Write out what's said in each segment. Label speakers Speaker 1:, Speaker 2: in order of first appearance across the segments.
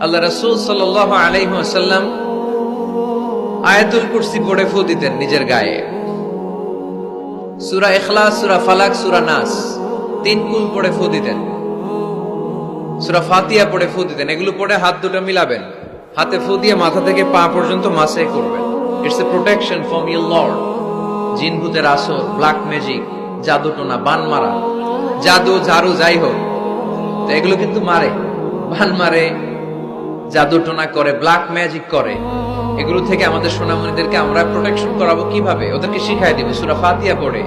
Speaker 1: আল্লাহ রাসূল সাল্লাল্লাহু আলাইহি ওয়াসাল্লাম আয়াতুল কুরসি পড়ে ফু দিতেন নিজের গায়ে। সূরা ইখলাস, সূরা ফালাক, সূরা নাস তিন কুল পড়ে ফু দিতেন। সূরা ফাতিহা পড়ে ফু দিতেন। এগুলো পড়ে হাত দুটো মিলাবেন, হাতে ফু দিয়ে মাথা থেকে পা পর্যন্ত মাসে করবেন। It's a protection from your Lord. জিন ভূতের আসর, ব্ল্যাক ম্যাজিক, জাদু টোনা, বান মারা, জাদু ঝাড়ু যাই হোক, তো এগুলো কিন্তু মারে, বান মারে, জাদু টোনা করে, ব্ল্যাক ম্যাজিক করে। এগুলো থেকে আমাদের সোনামণিদেরকে আমরা প্রোটেকশন করাবো কিভাবে? ওদেরকে শিখাই দিব। সূরা ফাতিহা পড়ে,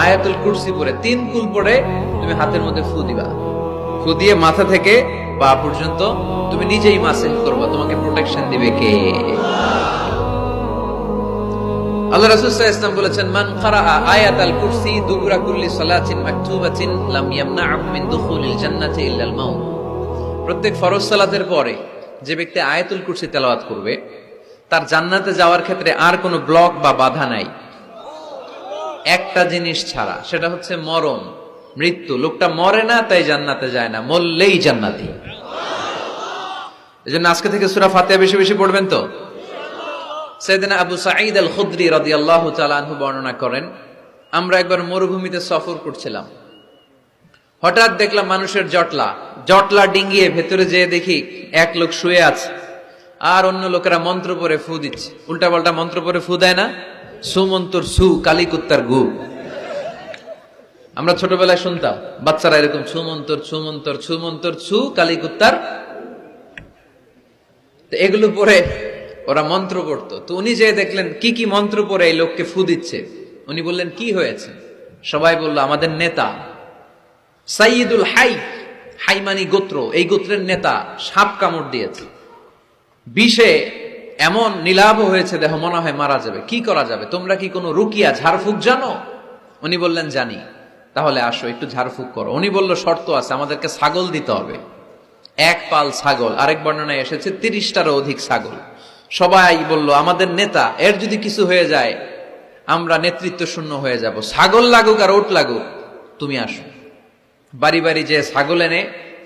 Speaker 1: আয়াতুল কুরসি পড়ে, তিন কুল পড়ে তুমি হাতের মধ্যে ফু দিবা। ফু দিয়ে মাথা থেকে পা পর্যন্ত তুমি নিজেই মাসেহ করবা। তোমাকে প্রোটেকশন দিবে কে? আল্লাহ রাসূল সাল্লাল্লাহু আলাইহি ওয়াসাল্লাম বলেছেন, মান ক্বারাআ আয়াতাল কুরসি দুবুরা কুল্লি সালাতিন মাকতুবাতিন লাম ইয়ামনা'হু মিন দুখুলিল জান্নাতি ইল্লাল মাউত। প্রত্যেক ফরজ সালাতের পরে যে ব্যক্তি আয়াতুল কুরসি তেলাওয়াত করবে, তার জান্নাতে যাওয়ার ক্ষেত্রে আর কোনো ব্লক বা বাধা নাই, একটা জিনিস ছাড়া, সেটা হচ্ছে মরণ, মৃত্যু। লোকটা মরে না তাই জান্নাতে যায় না, মরলেই জান্নাতি। এজন্য আজকে থেকে সূরা ফাতিহা বেশি বেশি পড়বেন তো। সাইয়েদনা আবু সাঈদ আল খুদরি রাদিয়াল্লাহু তাআলা আনহু বর্ণনা করেন, আমরা একবার মরুভূমিতে সফর করছিলাম। হঠাৎ দেখলাম মানুষের জটলা ডিঙ্গিয়ে ভেতরে যেয়ে দেখি এক লোক শুয়ে আছে, আর অন্য লোকেরা মন্ত্র পড়ে ফু দিচ্ছে। উল্টা পাল্টা মন্ত্র পড়ে ফু দেয় না, সুমন্তর সু, কালিকুত্তার গু। আমরা ছোটবেলায় শুনতাম বাচ্চারা এরকম ছুমন্তর ছুমন্তর ছুমন্তর ছু, কালিকুত্তার। এগুলো পড়ে ওরা মন্ত্র পড়তো। তো উনি যে দেখলেন কি কি মন্ত্র পড়ে এই লোককে ফু দিচ্ছে, উনি বললেন কি হয়েছে? সবাই বলল, আমাদের নেতা সাইয়্যিদুল হাই, হাইমানি গোত্র, এই গোত্রের নেতা সাপ কামড় দিয়েছে, বিষে এমন নীলাভ হয়েছে দেহ, মনে হয় মারা যাবে। কি করা যাবে? তোমরা কি কোনো রুকিয়া ঝাড়ফুঁক জানো? উনি বললেন জানি। তাহলে আসো একটু ঝাড়ফুঁক করো। উনি বলল শর্ত আছে, আমাদেরকে ছাগল দিতে হবে, এক পাল ছাগল। আরেক বর্ণনায় এসেছে 30টারও অধিক ছাগল। সবাই বলল, আমাদের নেতা, এর যদি কিছু হয়ে যায় আমরা নেতৃত্ব শূন্য হয়ে যাব, ছাগল লাগুক আর ওট লাগুক, তুমি আসো। বাড়ি বাড়ি যে ছাগল এনে,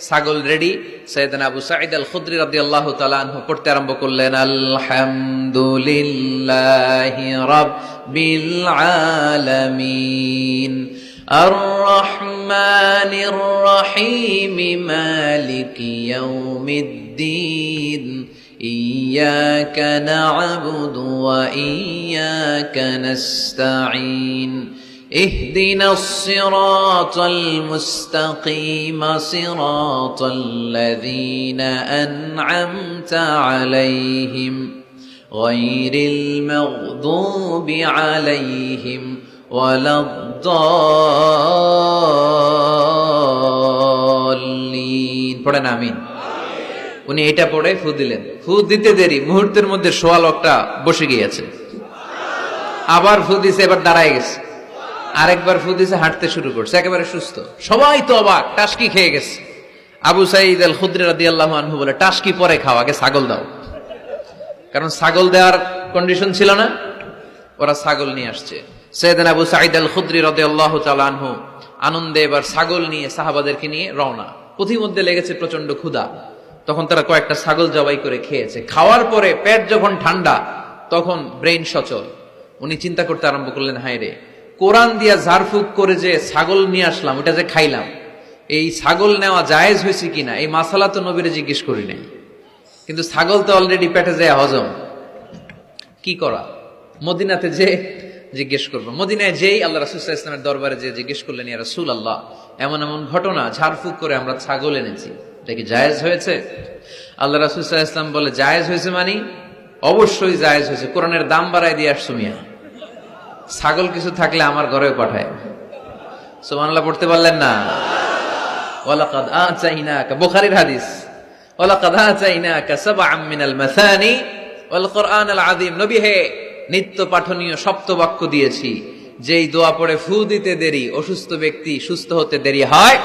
Speaker 1: ছাগল রেডি। সাইয়েদনা আবু সাঈদ আল খুদরি রাদিয়াল্লাহু তাআলা আনহু পড়তে আরম্ভ করলেন, আলহামদুলিল্লাহি রাব্বিল আলামিন আর রহমানির রহিম মালিকি ইয়াউমিদ্দিন ইয়্যাকা না'বুদু ওয়া ইয়্যাকা নাস্তাঈন اهدنا الصراط المستقيم صراط الذين أنعمت عليهم غير المغضوب عليهم ولا الضالين পড়েন আমিন। উনি এটা পড়ে ফু দিলেন। ফু দিতে দেরি, মুহূর্তের মধ্যে সোয়া লোকটা বসে গিয়েছে। আবার ফু দিছে, এবার দাঁড়ায় গেছে। আরেকবার ফু দিছে, হাঁটতে শুরু করছে, একেবারে সুস্থ। সবাই তো অবাক, টাসকি খেয়ে গেছে। আবু সাঈদ আল খুদরি রাদিয়াল্লাহু আনহু বলে, টাসকি পরে খাও, আগে ছাগল দাও। কারণ ছাগল দেওয়ার কন্ডিশন ছিল না, ওরা ছাগল নিয়ে আসছে। সাইয়েদনা আবু সাঈদ আল খুদরি রাদিয়াল্লাহু তাআলা আনহু আনন্দে এবার ছাগল নিয়ে সাহাবাদেরকে নিয়ে রওনা। পথিমধ্যে লেগেছে প্রচন্ড ক্ষুধা, তখন তারা কয়েকটা ছাগল জবাই করে খেয়েছে। খাওয়ার পরে পেট যখন ঠান্ডা, তখন ব্রেইন সচল। উনি চিন্তা করতে আরম্ভ করলেন, হায় রে, কোরআন দিয়া ঝাড়ফুঁক করে যে ছাগল নিয়ে আসলাম, ওটা যে খাইলাম, এই ছাগল নেওয়া জায়েজ হয়েছে কিনা এই মাসালা তো নবীরে জিজ্ঞেস করি নাই। কিন্তু ছাগল তো অলরেডি পেটে যায় হজম, কি করা? মদিনাতে যে জিজ্ঞেস করবো। মদিনায় যেই আল্লাহ রাসূল সাল্লাল্লাহু আলাইহি ওয়াসাল্লামের দরবারে যে জিজ্ঞেস করলেন, ইয়া রাসূলুল্লাহ, এমন এমন ঘটনা, ঝাড়ফুঁক করে আমরা ছাগল এনেছি, এটা কি জায়েজ হয়েছে? আল্লাহ রাসূল সাল্লাল্লাহু আলাইহি ওয়াসাল্লাম বলে, জায়েজ হয়েছে মানে অবশ্যই জায়েজ হয়েছে। কোরআনের দাম বাড়ায় দিয়ে আসছো মিয়া, ছাগল কিছু থাকলে আমার ঘরেও পাঠায়। সুবহানাল্লাহ পড়তে পারলেন না? ওয়ালাকাদ আতাইনাকা, বুখারীর হাদিস, ওয়ালাকাদ আতাইনাকা সাবআম মিনাল মাসানি ওয়াল কুরআনাল আযীম। নবী হে, নিত্য পাঠনীয় সপ্তবাক্য দিয়েছি, যেই দোয়া পড়ে ফু দিতে দেরি, অসুস্থ ব্যক্তি সুস্থ হতে দেরি হয়।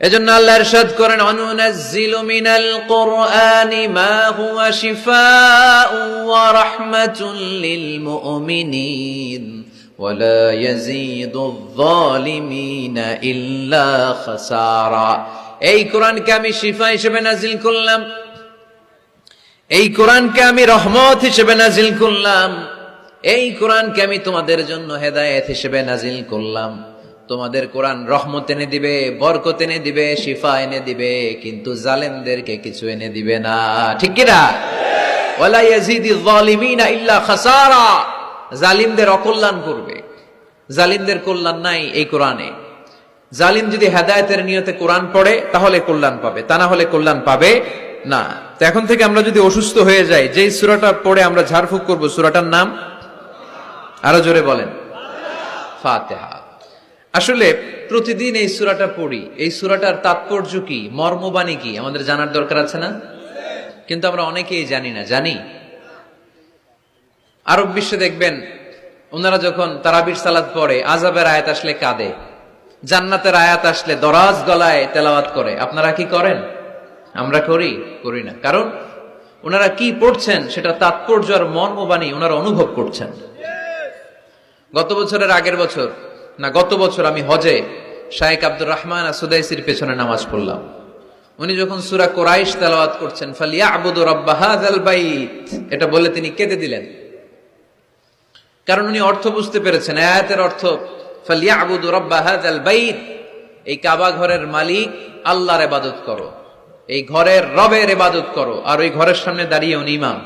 Speaker 1: এজন্য আল্লাহ ইরশাদ করেন, অনুনাজ্জিলু মিনাল কুরআনি মা হুয়া শিফাউন ওয়া রাহমাতুল লিল মুমিনিন ওয়া লা ইয়াজিদুয যালিমিনা ইল্লা খাসারা। এই কোরআনকে আমি শিফা হিসেবে নাজিল করলাম, এই কোরআনকে আমি রহমত হিসেবে নাজিল করলাম, এই কোরআনকে আমি তোমাদের জন্য হেদায়েত হিসেবে নাজিল করলাম। তোমাদের কোরআন রহমত এনে দিবে, বরকত এনে দিবে, শিফা এনে দিবে, কিন্তু জালেমদেরকে কিছু এনে দিবে না। ঠিক কি না? ওয়ালা ইয়াজিদিল যালিমিনা ইল্লা খাসারা। জালিমদের অকল্যাণ করবে, জালিমদের কল্যাণ নাই এই কোরআনে। জালিম যদি হেদায়েতের নিয়তে কোরআন পড়ে তাহলে কল্যাণ পাবে, তা না হলে কল্যাণ পাবে না। তো এখন থেকে আমরা যদি অসুস্থ হয়ে যাই, যেই সূরাটা পড়ে আমরা ঝাড়ফুঁক করব, সূরাটার নাম আরো জোরে বলেন, ফাতিহা। আসলে প্রতিদিন এই সূরাটা পড়ি, এই সূরাটার তাৎপর্য কি, মর্মবাণী কি আমাদের জানার দরকার আছে না? কিন্তু আমরা অনেকেই জানি না। জানি আরব বিশ্বে দেখবেন, ওনারা যখন তারাবির সালাত পড়ে, আযাবের আয়াত আসলে কাঁদে, জান্নাতের আয়াত আসলে দরাজ গলায় তেলাওয়াত করে। আপনারা কি করেন? আমরা করি না। কারণ ওনারা কি পড়ছেন সেটা তাৎপর্য আর মর্মবাণী ওনারা অনুভব করছেন। গত বছরের আগের বছর না, গত বছর আমি হজে শায়েখ আব্দুর রহমান আসুদাইসির পেছনে নামাজ পড়লাম। উনি যখন সূরা কুরাইশ তেলাওয়াত করছেন, ফালিয়াবুদু রাব্ব হাযাল বাইত, এটা বলে তিনি কেঁদে দিলেন। কারণ উনি অর্থ বুঝতে পেরেছেন, আয়াতের অর্থ ফালিয়াবুদু রাব্ব হাযাল বাইত, এই কাবা ঘরের মালিক আল্লাহর ইবাদত করো, এই ঘরের রবের ইবাদত করো। আর ওই ঘরের সামনে দাঁড়িয়ে উনি ইমাম,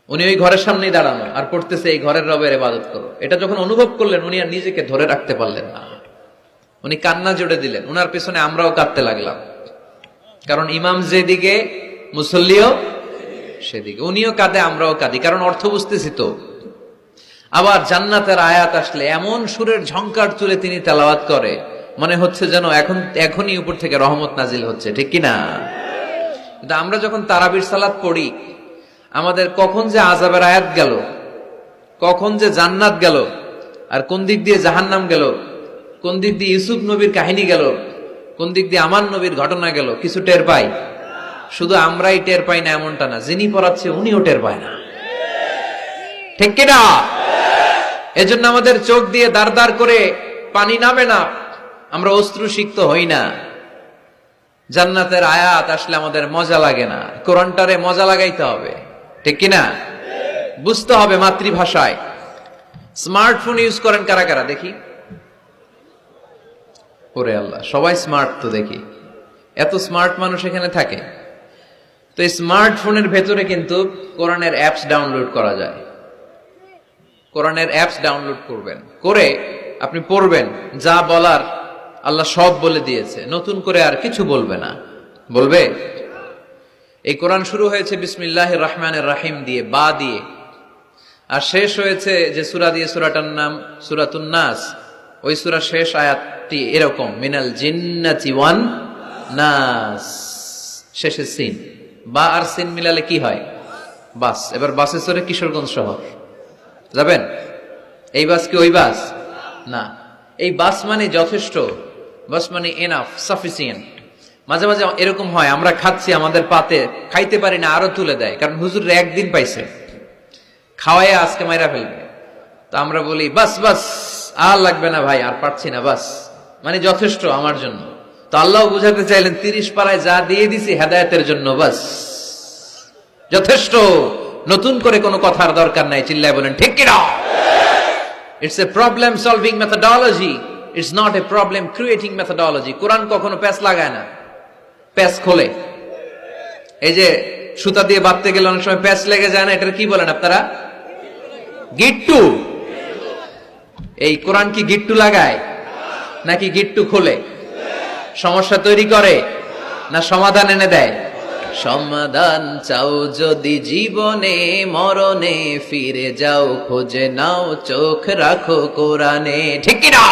Speaker 1: উনি ওই ঘরের সামনেই দাঁড়ানো আর পড়তেছে এই ঘরের রবের ইবাদত করো। এটা যখন অনুভব করলেন, উনি আর নিজেকে ধরে রাখতে পারলেন না, উনি কান্না জুড়ে দিলেন। উনার পেছনে আমরাও কাঁদতে লাগলাম, কারণ ইমাম যেদিকে মুসল্লিও সেদিকে, উনিও কাঁদে আমরাও কাঁদি, কারণ অর্থ বুঝতেছি তো। আবার জান্নাতের আয়াত আসলে এমন সুরের ঝংকার তুলে তিনি তেলাওয়াত করে, মনে হচ্ছে যেন এখনই উপর থেকে রহমত নাজিল হচ্ছে। ঠিক কিনা? কিন্তু আমরা যখন তারাবির সালাত পড়ি, আমাদের কখন যে আযাবের আয়াত গেল, কখন যে জান্নাত গেল, আর কোন দিক দিয়ে জাহান্নাম গেল, কোন দিক দিয়ে ইউসুফ নবীর কাহিনী গেল, কোন দিক দিয়ে আমার নবীর ঘটনা গেল, কিছু টের পাই? শুধু আমরাই টের পাই না এমনটা না, যিনি পড়াচ্ছে উনিও টের পায় না। ঠিক কিনা? এজন্য আমাদের চোখ দিয়ে দাঁড় দাঁড় করে পানি নামে না, আমরা অশ্রুসিক্ত হই না। জান্নাতের আয়াত আসলে আমাদের মজা লাগে না, কোরআনটারে মজা লাগাইতে হবে। ঠিক কিনা? বুঝতে হবে মাতৃভাষায়। স্মার্টফোন ইউজ করেন কারা কারা দেখি? ওরে আল্লাহ, সবাই স্মার্ট তো দেখি, এত স্মার্ট মানুষ এখানে থাকে। তো এই স্মার্টফোনের ভেতরে কিন্তু কোরআনের অ্যাপস ডাউনলোড করা যায়। কোরআনের অ্যাপস ডাউনলোড করবেন, করে আপনি পড়বেন, যা বলার আল্লাহ সব বলে দিয়েছে, নতুন করে আর কিছু বলবে না। বলবে? এই কোরআন শুরু হয়েছে বিসমিল্লাহির রহমানির রহিম দিয়ে, বা দিয়ে, আর শেষ হয়েছে যে সূরা দিয়ে, সূরাটার নাম সূরাতুন নাস। ওই সূরার শেষ আয়াতটি এরকম, মিনাল জিন্নাতি ওয়ান নাস, শেষে সিন। বা আর সিন মিলালে কি হয়? বাস। এবার বাসে চড়ে কিশোরগঞ্জ শহর যাবেন? এই বাস কি ওই বাস না, এই বাস মানে যথেষ্ট, বাস মানে এনাফ, সাফিসিয়েন্ট। মাঝে মাঝে এরকম হয়, আমরা খাচ্ছি, আমাদের পাতে খাইতে পারি না, আরো তুলে দেয়, কারণ হুজুর একদিন পাইছে, খাওয়াই আজকে মাইরা ফেলবে। তো আমরা বলি বাস বাস, আর লাগবে না ভাই, আর পারছি না, বাস মানে যথেষ্ট আমার জন্য। তো আল্লাহ বুঝাতে চাইলেন 30 পারায় যা দিয়ে দিছি হেদায়েতের জন্য, বাস যথেষ্ট, নতুন করে কোনো কথার দরকার নাই। চিল্লায় বলেন ঠিক কিনা? It's a problem solving methodology, it's not a problem creating methodology. কোরআন কখনো প্যাচ লাগায় না, প্যাচ খোলে। এই যে সুতা দিয়ে বাঁধতে গেলে অনেক সময় প্যাচ লেগে যায় না, এটা কি বলেন আপনারা? গিট্টু। এই কোরআন কি গিট্টু লাগায় নাকি গিট্টু খোলে? সমস্যা তৈরি করে না সমাধান এনে দেয়? সমাধান চাও যদি জীবনে মরণে, ফিরে যাও খোঁজে নাও, চোখ রাখো কোরআনে। ঠিক কিনা?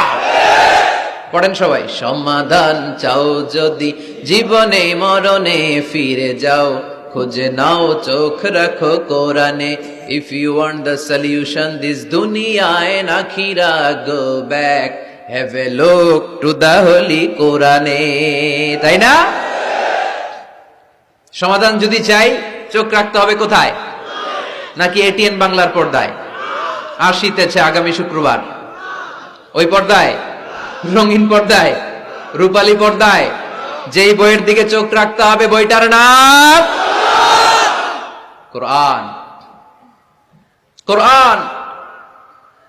Speaker 1: পড়েন সবাই। সমাধান চাও যদি জীবনে মরণে, ফিরে যাও খুঁজে নাও, চোখ রাখো কোরআনে। If you want the solution this দুনিয়া এন্ড আখিরা, go back, have a look to the holy কোরআনে। তাই না? সমাধান যদি চাই, চোখ রাখতে হবে কোথায়? নাকি এটিএন বাংলার পর্দায়? আসিতেছে আগামী শুক্রবার ওই পর্দায়, রঙিন পর্দায়, রূপালী পর্দায়, যেই বইয়ের দিকে চোখ রাখতে হবে বইটার নাম কোরআন। কোরআন,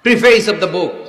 Speaker 1: প্রিফেস অফ দ্য বুক।